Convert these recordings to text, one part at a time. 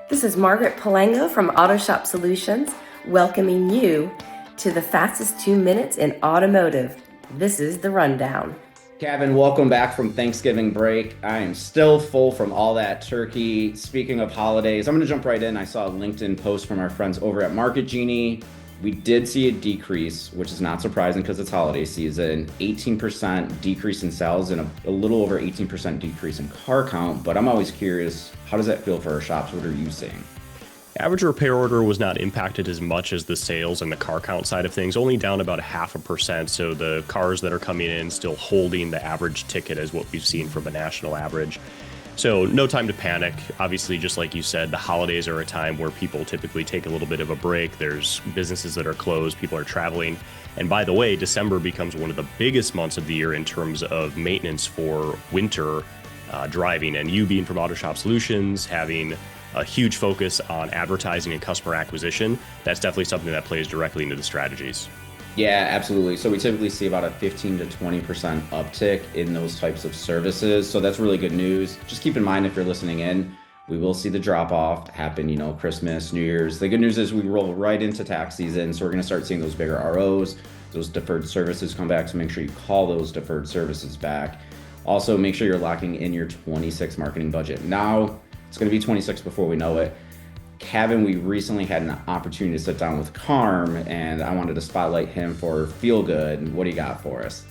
This is Margaret Palango from Auto Shop Solutions, welcoming you to the fastest 2 minutes in automotive. This is The Rundown. Kevin, welcome back from Thanksgiving break. I am still full from all that turkey. Speaking of holidays, I'm going to jump right in. I saw a LinkedIn post from our friends over at Market Genie. We did see a decrease, which is not surprising because it's holiday season. 18% decrease in sales and a little over 18% decrease in car count. But I'm always curious, how does that feel for our shops? What are you seeing? Average repair order was not impacted as much as the sales and the car count side of things, only down about 0.5%. So the cars that are coming in still holding the average ticket as what we've seen from a national average. So no time to panic. Obviously, just like you said, the holidays are a time where people typically take a little bit of a break. There's businesses that are closed, people are traveling. And by the way, December becomes one of the biggest months of the year in terms of maintenance for winter driving. And you being from Auto Shop Solutions, having a huge focus on advertising and customer acquisition, that's definitely something that plays directly into the strategies. Yeah, absolutely. So we typically see about a 15 to 20% uptick in those types of services. So that's really good news. Just keep in mind, if you're listening in, we will see the drop off happen, Christmas, New Year's. The good news is we roll right into tax season. So we're going to start seeing those bigger ROs, those deferred services come back. So make sure you call those deferred services back. Also, make sure you're locking in your 26 marketing budget. Now, it's going to be 26 before we know it. Kevin, we recently had an opportunity to sit down with Carm, and I wanted to spotlight him for Feel Good. What do you got for us?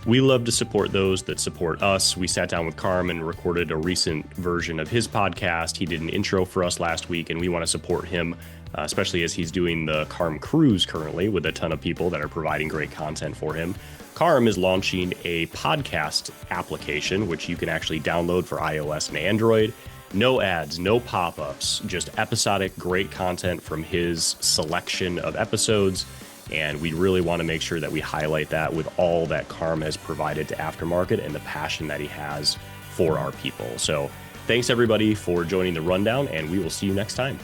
We love to support those that support us. We sat down with Carm and recorded a recent version of his podcast. He did an intro for us last week, and we want to support him, especially as he's doing the Carm Cruise currently with a ton of people that are providing great content for him. Carm is launching a podcast application, which you can actually download for iOS and Android. No ads, no pop-ups, just episodic great content from his selection of episodes. And we really want to make sure that we highlight that with all that Carm has provided to aftermarket and the passion that he has for our people. So thanks everybody for joining the rundown, and we will see you next time.